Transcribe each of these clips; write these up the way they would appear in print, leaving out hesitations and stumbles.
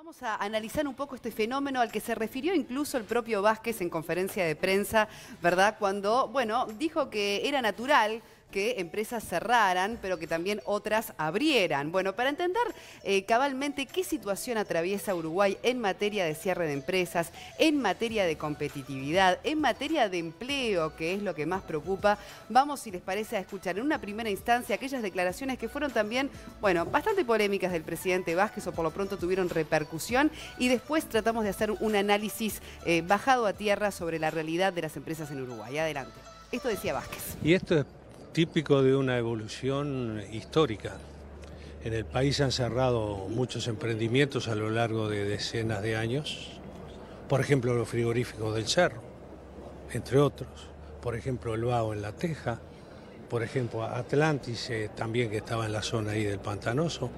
Vamos a analizar un poco este fenómeno al que se refirió incluso el propio Vázquez en conferencia de prensa, ¿verdad? Cuando, bueno, dijo que era natural que empresas cerraran, pero que también otras abrieran. Bueno, para entender cabalmente qué situación atraviesa Uruguay en materia de cierre de empresas, en materia de competitividad, en materia de empleo, que es lo que más preocupa, vamos, si les parece, a escuchar en una primera instancia aquellas declaraciones que fueron también, bueno, bastante polémicas del presidente Vázquez, o por lo pronto tuvieron repercusión, y después tratamos de hacer un análisis bajado a tierra sobre la realidad de las empresas en Uruguay. Adelante. Esto decía Vázquez. Y esto es típico de una evolución histórica. En el país se han cerrado muchos emprendimientos a lo largo de decenas de años. Por ejemplo, los frigoríficos del Cerro, entre otros. Por ejemplo, el Bao en La Teja. Por ejemplo, Atlantis, también que estaba en la zona ahí del Pantanoso.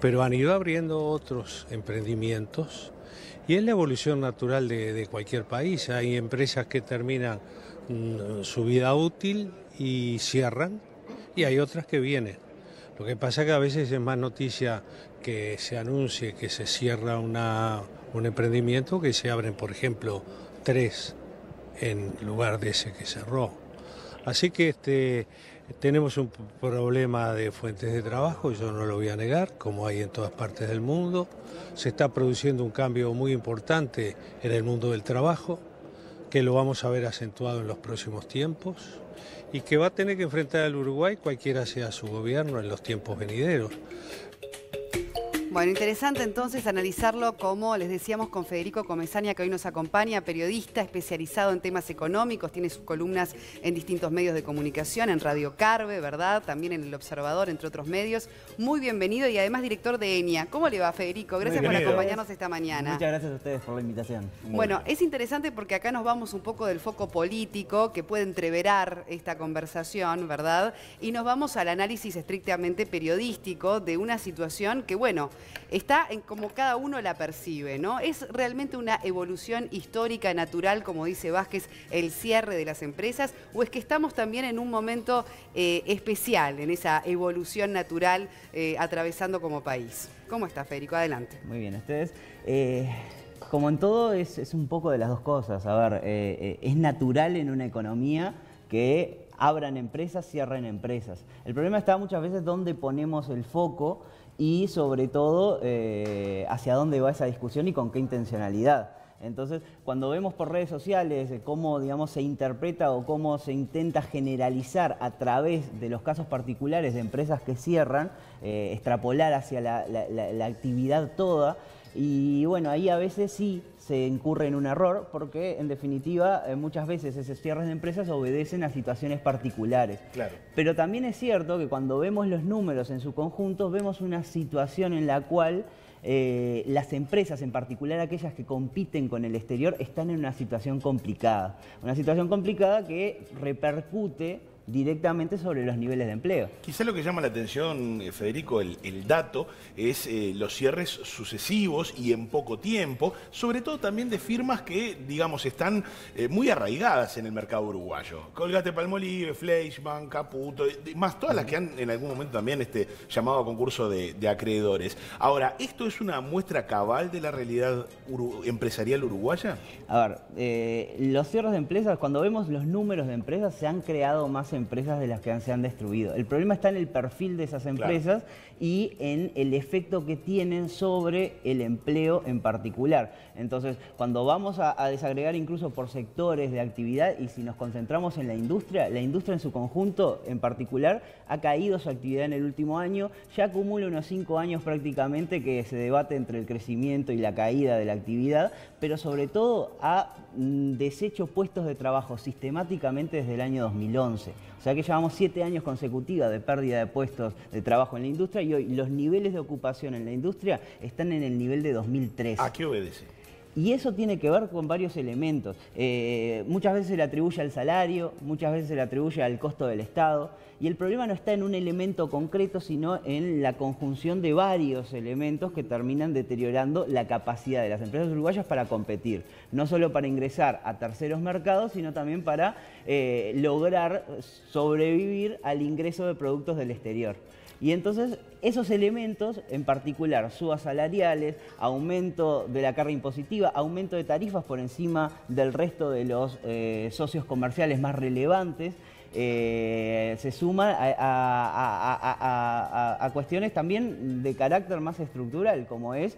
Pero han ido abriendo otros emprendimientos. Y es la evolución natural de cualquier país. Hay empresas que terminan su vida útil y cierran, y hay otras que vienen. Lo que pasa es que a veces es más noticia que se anuncie que se cierra un emprendimiento que se abren, por ejemplo, 3 en lugar de ese que cerró. Así que tenemos un problema de fuentes de trabajo, yo no lo voy a negar, como hay en todas partes del mundo. Se está produciendo un cambio muy importante en el mundo del trabajo, que lo vamos a ver acentuado en los próximos tiempos y que va a tener que enfrentar al Uruguay cualquiera sea su gobierno en los tiempos venideros. Bueno, interesante entonces analizarlo, como les decíamos, con Federico Comesaña, que hoy nos acompaña, periodista especializado en temas económicos, tiene sus columnas en distintos medios de comunicación, en Radio Carve, ¿verdad? También en El Observador, entre otros medios. Muy bienvenido y además director de ENIA. ¿Cómo le va, Federico? Gracias por acompañarnos esta mañana. Muchas gracias a ustedes por la invitación. Bueno, es interesante porque acá nos vamos un poco del foco político que puede entreverar esta conversación, ¿verdad? Y nos vamos al análisis estrictamente periodístico de una situación que, bueno, está en como cada uno la percibe, ¿no? ¿Es realmente una evolución histórica, natural, como dice Vázquez, el cierre de las empresas? ¿O es que estamos también en un momento especial, en esa evolución natural atravesando como país? ¿Cómo está, Federico? Adelante. Muy bien, ustedes. Como en todo, es un poco de las dos cosas. A ver, es natural en una economía que abran empresas, cierren empresas. El problema está muchas veces donde ponemos el foco y sobre todo hacia dónde va esa discusión y con qué intencionalidad. Entonces, cuando vemos por redes sociales cómo, digamos, se interpreta o cómo se intenta generalizar a través de los casos particulares de empresas que cierran, extrapolar hacia la actividad toda, y bueno, ahí a veces sí se incurre en un error porque, en definitiva, muchas veces esos cierres de empresas obedecen a situaciones particulares. Claro. Pero también es cierto que cuando vemos los números en su conjunto, vemos una situación en la cual las empresas, en particular aquellas que compiten con el exterior, están en una situación complicada. Una situación complicada que repercute directamente sobre los niveles de empleo. Quizá lo que llama la atención, Federico, el dato, es los cierres sucesivos y en poco tiempo, sobre todo también de firmas que, digamos, están muy arraigadas en el mercado uruguayo. Colgate-Palmolive, Fleischmann, Caputo, más todas las que han en algún momento también llamado a concurso de acreedores. Ahora, ¿esto es una muestra cabal de la realidad empresarial uruguaya? A ver, los cierres de empresas, cuando vemos los números de empresas, se han creado más empresas de las que se han destruido. El problema está en el perfil de esas empresas, claro, y en el efecto que tienen sobre el empleo en particular. Entonces, cuando vamos a desagregar incluso por sectores de actividad, y si nos concentramos en la industria en su conjunto en particular ha caído su actividad en el último año, ya acumula unos 5 años prácticamente que se debate entre el crecimiento y la caída de la actividad, pero sobre todo ha deshecho puestos de trabajo sistemáticamente desde el año 2011. O sea que llevamos 7 años consecutivos de pérdida de puestos de trabajo en la industria, y hoy los niveles de ocupación en la industria están en el nivel de 2003. ¿A qué obedece? Y eso tiene que ver con varios elementos. Muchas veces se le atribuye al salario, muchas veces se le atribuye al costo del Estado, y el problema no está en un elemento concreto, sino en la conjunción de varios elementos que terminan deteriorando la capacidad de las empresas uruguayas para competir. No solo para ingresar a terceros mercados, sino también para lograr sobrevivir al ingreso de productos del exterior. Y entonces esos elementos, en particular subas salariales, aumento de la carga impositiva, aumento de tarifas por encima del resto de los socios comerciales más relevantes, se suma a cuestiones también de carácter más estructural, como es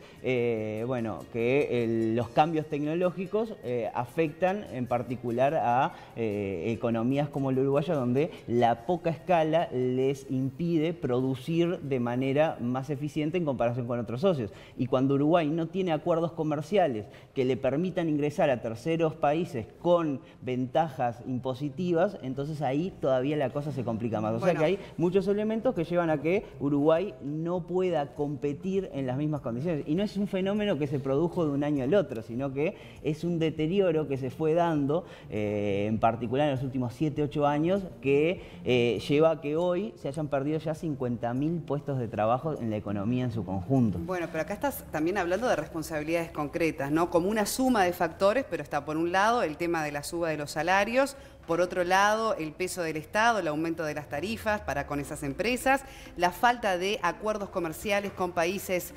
bueno, que los cambios tecnológicos afectan en particular a economías como la uruguaya, donde la poca escala les impide producir de manera más eficiente en comparación con otros socios. Y cuando Uruguay no tiene acuerdos comerciales que le permitan ingresar a terceros países con ventajas impositivas, entonces ahí todavía la cosa se complica más. O sea que hay muchos elementos que llevan a que Uruguay no pueda competir en las mismas condiciones. Y no es un fenómeno que se produjo de un año al otro, sino que es un deterioro que se fue dando, en particular en los últimos 7, 8 años, que lleva a que hoy se hayan perdido ya 50.000 puestos de trabajo en la economía en su conjunto. Bueno, pero acá estás también hablando de responsabilidades concretas, ¿no? Como una suma de factores, pero está por un lado el tema de la suba de los salarios, por otro lado, el peso del Estado, el aumento de las tarifas para con esas empresas, la falta de acuerdos comerciales con países,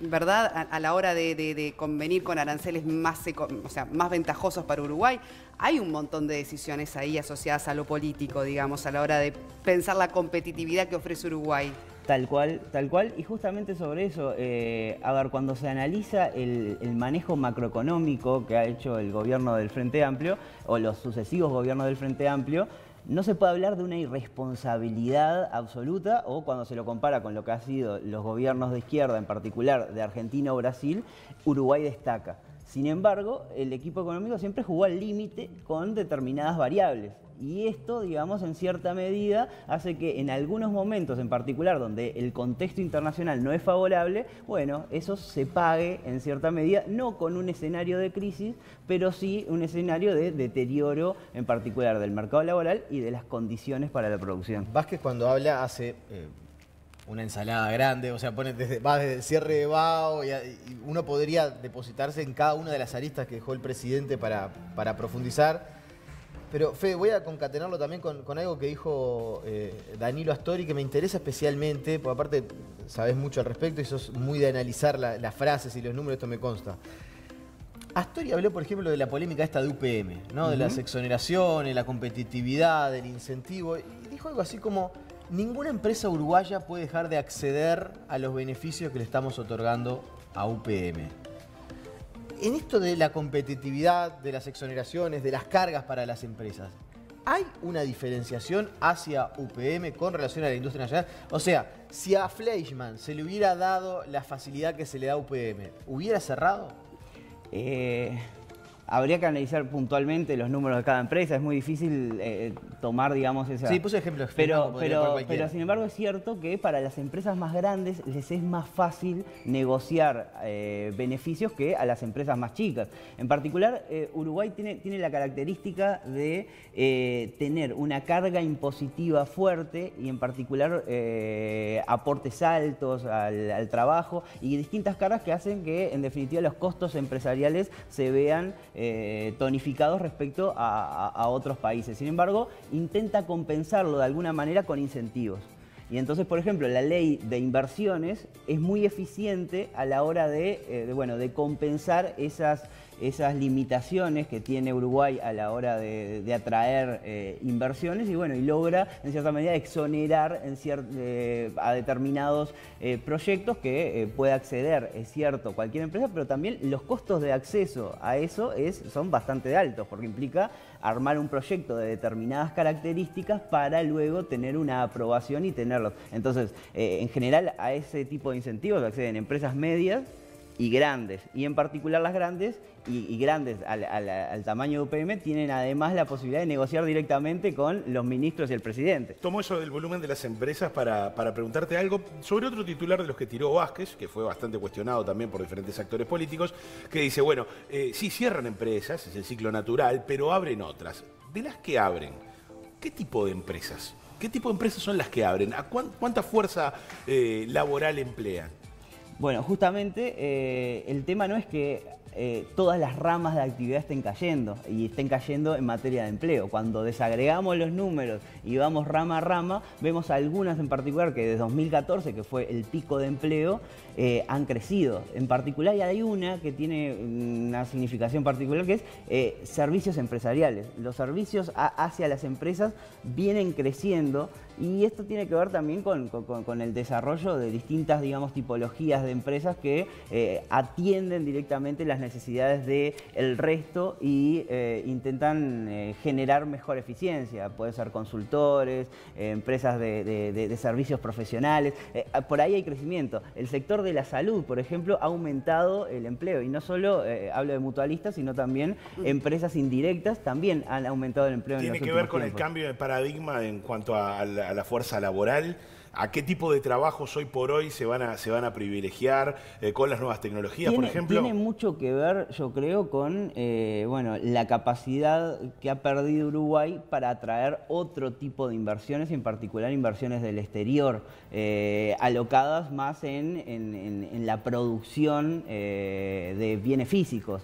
¿verdad?, a la hora de convenir con aranceles más, o sea, más ventajosos para Uruguay. Hay un montón de decisiones ahí asociadas a lo político, digamos, a la hora de pensar la competitividad que ofrece Uruguay. Tal cual, y justamente sobre eso, a ver, cuando se analiza el manejo macroeconómico que ha hecho el gobierno del Frente Amplio, o los sucesivos gobiernos del Frente Amplio, no se puede hablar de una irresponsabilidad absoluta, o cuando se lo compara con lo que han sido los gobiernos de izquierda, en particular de Argentina o Brasil, Uruguay destaca. Sin embargo, el equipo económico siempre jugó al límite con determinadas variables. Y esto, digamos, en cierta medida hace que en algunos momentos en particular donde el contexto internacional no es favorable, bueno, eso se pague en cierta medida, no con un escenario de crisis, pero sí un escenario de deterioro en particular del mercado laboral y de las condiciones para la producción. Vázquez, cuando habla, hace una ensalada grande, o sea, va desde el cierre de BAO y uno podría depositarse en cada una de las aristas que dejó el presidente para profundizar. Pero, Fede, voy a concatenarlo también con algo que dijo Danilo Astori, que me interesa especialmente, porque aparte sabés mucho al respecto y sos muy de analizar las frases y los números, esto me consta. Astori habló, por ejemplo, de la polémica esta de UPM, ¿no? De las exoneraciones, la competitividad, del incentivo, y dijo algo así como: ninguna empresa uruguaya puede dejar de acceder a los beneficios que le estamos otorgando a UPM. En esto de la competitividad, de las exoneraciones, de las cargas para las empresas, ¿hay una diferenciación hacia UPM con relación a la industria nacional? O sea, si a Fleischmann se le hubiera dado la facilidad que se le da a UPM, ¿hubiera cerrado? Habría que analizar puntualmente los números de cada empresa, es muy difícil tomar, digamos, esa... Sí, puse ejemplos. Pero sin embargo es cierto que para las empresas más grandes les es más fácil negociar beneficios que a las empresas más chicas. En particular, Uruguay tiene la característica de tener una carga impositiva fuerte y en particular aportes altos al trabajo y distintas cargas que hacen que en definitiva los costos empresariales se vean tonificados respecto a otros países. Sin embargo, intenta compensarlo de alguna manera con incentivos. Y entonces, por ejemplo, la ley de inversiones es muy eficiente a la hora de compensar esas limitaciones que tiene Uruguay a la hora de atraer inversiones y logra en cierta medida exonerar a determinados proyectos que puede acceder, es cierto, cualquier empresa, pero también los costos de acceso a eso son bastante altos porque implica armar un proyecto de determinadas características para luego tener una aprobación y tenerlos. Entonces, en general a ese tipo de incentivos acceden empresas medias y grandes, y en particular las grandes y grandes al tamaño de UPM tienen además la posibilidad de negociar directamente con los ministros y el presidente. Tomo eso del volumen de las empresas para preguntarte algo sobre otro titular de los que tiró Vázquez, que fue bastante cuestionado también por diferentes actores políticos, que dice, bueno, sí cierran empresas, es el ciclo natural, pero abren otras. De las que abren, ¿qué tipo de empresas? ¿Qué tipo de empresas son las que abren? ¿A cuánta fuerza laboral emplean? Bueno, justamente el tema no es que todas las ramas de actividad estén cayendo en materia de empleo. Cuando desagregamos los números y vamos rama a rama, vemos algunas en particular que desde 2014, que fue el pico de empleo, han crecido. En particular, y hay una que tiene una significación particular, que es servicios empresariales. Los servicios hacia las empresas vienen creciendo, y esto tiene que ver también con el desarrollo de distintas, digamos, tipologías de empresas que atienden directamente las necesidades del resto y intentan generar mejor eficiencia. Pueden ser consultores, empresas de servicios profesionales. Por ahí hay crecimiento. El sector de la salud, por ejemplo, ha aumentado el empleo, y no solo hablo de mutualistas, sino también empresas indirectas también han aumentado el empleo. Tiene que ver con el cambio de paradigma en cuanto a la fuerza laboral. ¿A qué tipo de trabajos hoy por hoy se van a privilegiar con las nuevas tecnologías, por ejemplo? Tiene mucho que ver, yo creo, con bueno, la capacidad que ha perdido Uruguay para atraer otro tipo de inversiones, en particular inversiones del exterior, alocadas más en la producción de bienes físicos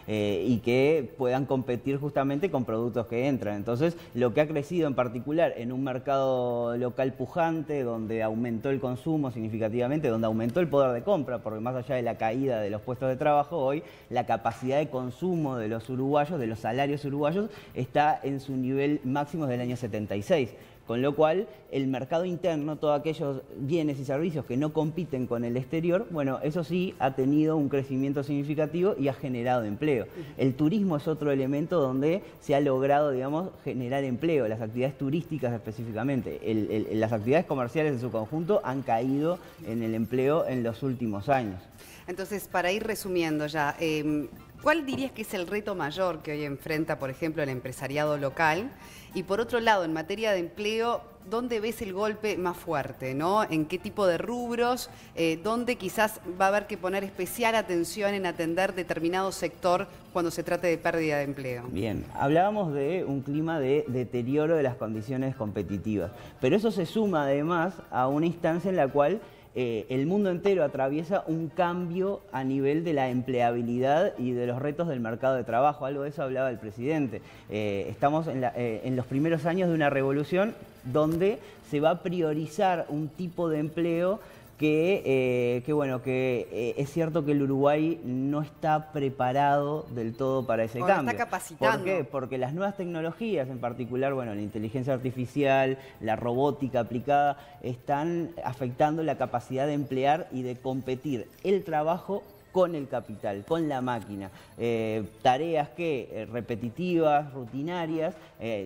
y que puedan competir justamente con productos que entran. Entonces, lo que ha crecido en particular en un mercado local pujante, donde aumentó el consumo significativamente, donde aumentó el poder de compra, porque más allá de la caída de los puestos de trabajo, hoy la capacidad de consumo de los uruguayos, de los salarios uruguayos, está en su nivel máximo del año 76. Con lo cual, el mercado interno, todos aquellos bienes y servicios que no compiten con el exterior, bueno, eso sí ha tenido un crecimiento significativo y ha generado empleo. El turismo es otro elemento donde se ha logrado, digamos, generar empleo, las actividades turísticas específicamente. Las actividades comerciales en su conjunto han caído en el empleo en los últimos años. Entonces, para ir resumiendo ya, ¿cuál dirías que es el reto mayor que hoy enfrenta, por ejemplo, el empresariado local? Y por otro lado, en materia de empleo, ¿dónde ves el golpe más fuerte, ¿no? ¿En qué tipo de rubros? ¿Dónde quizás va a haber que poner especial atención en atender determinado sector cuando se trate de pérdida de empleo? Bien, hablábamos de un clima de deterioro de las condiciones competitivas, pero eso se suma además a una instancia en la cual el mundo entero atraviesa un cambio a nivel de la empleabilidad y de los retos del mercado de trabajo. Algo de eso hablaba el presidente. Estamos en los primeros años de una revolución donde se va a priorizar un tipo de empleo que es cierto que el Uruguay no está preparado del todo para ese cambio. Está capacitando. ¿Por qué? Porque las nuevas tecnologías, en particular, bueno, la inteligencia artificial, la robótica aplicada, están afectando la capacidad de emplear y de competir el trabajo con el capital, con la máquina. Tareas que repetitivas, rutinarias,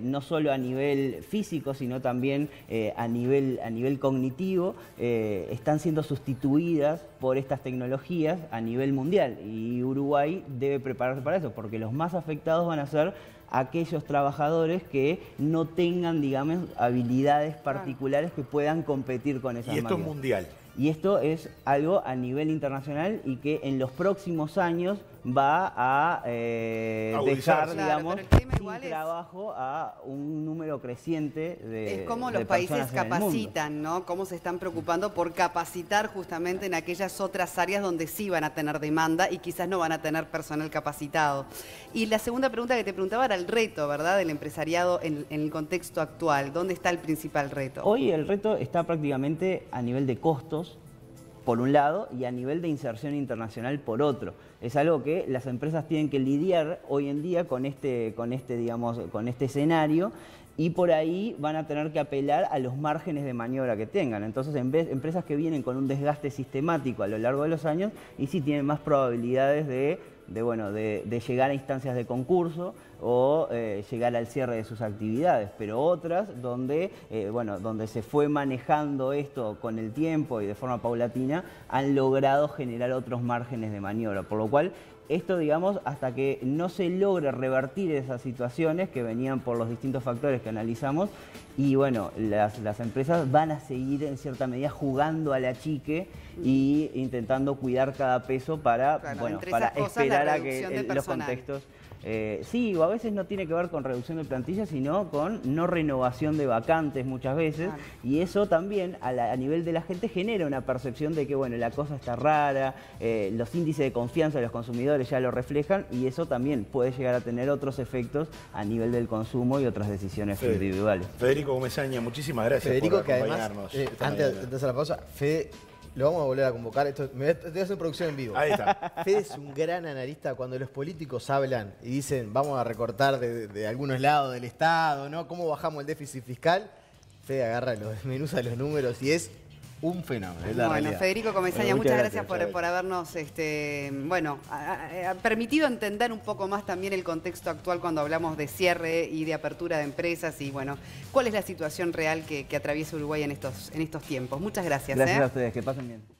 no solo a nivel físico, sino también a nivel cognitivo, están siendo sustituidas por estas tecnologías a nivel mundial. Y Uruguay debe prepararse para eso, porque los más afectados van a ser aquellos trabajadores que no tengan, digamos, habilidades particulares que puedan competir con esas máquinas. Y esto es mundial. Y esto es algo a nivel internacional y que en los próximos años va a dejar, digamos, sin trabajo a un número creciente de Es como los países capacitan, ¿no? Cómo se están preocupando por capacitar justamente en aquellas otras áreas donde sí van a tener demanda y quizás no van a tener personal capacitado. Y la segunda pregunta que te preguntaba era el reto, ¿verdad?, del empresariado en el contexto actual. ¿Dónde está el principal reto? Hoy el reto está prácticamente a nivel de costos, por un lado, y a nivel de inserción internacional por otro. Es algo que las empresas tienen que lidiar hoy en día con este escenario, y por ahí van a tener que apelar a los márgenes de maniobra que tengan. Entonces, empresas que vienen con un desgaste sistemático a lo largo de los años, y sí tienen más probabilidades de llegar a instancias de concurso o llegar al cierre de sus actividades, pero otras donde se fue manejando esto con el tiempo y de forma paulatina, han logrado generar otros márgenes de maniobra, por lo cual esto, digamos, hasta que no se logre revertir esas situaciones que venían por los distintos factores que analizamos, y bueno, las empresas van a seguir en cierta medida jugando a la chique y intentando cuidar cada peso para esperar a que los contextos Sí, o a veces no tiene que ver con reducción de plantilla, sino con no renovación de vacantes muchas veces. Claro. Y eso también a nivel de la gente genera una percepción de que, bueno, la cosa está rara, los índices de confianza de los consumidores ya lo reflejan, y eso también puede llegar a tener otros efectos a nivel del consumo y otras decisiones individuales. Federico Comesaña, muchísimas gracias Federico, por que además, acompañarnos. antes de hacer la pausa, Fede, lo vamos a volver a convocar. Te voy a hacer producción en vivo. Ahí está. Fede es un gran analista. Cuando los políticos hablan y dicen vamos a recortar de algunos lados del Estado, ¿no? ¿Cómo bajamos el déficit fiscal? Fede agarra, desmenuza los números y es un fenómeno. Es la Bueno, realidad. Federico Comesaña, Bueno, muchas muchas gracias gracias, por habernos permitido entender un poco más también el contexto actual cuando hablamos de cierre y de apertura de empresas y bueno, cuál es la situación real que atraviesa Uruguay en estos tiempos. Muchas gracias. Gracias a ustedes, que pasen bien.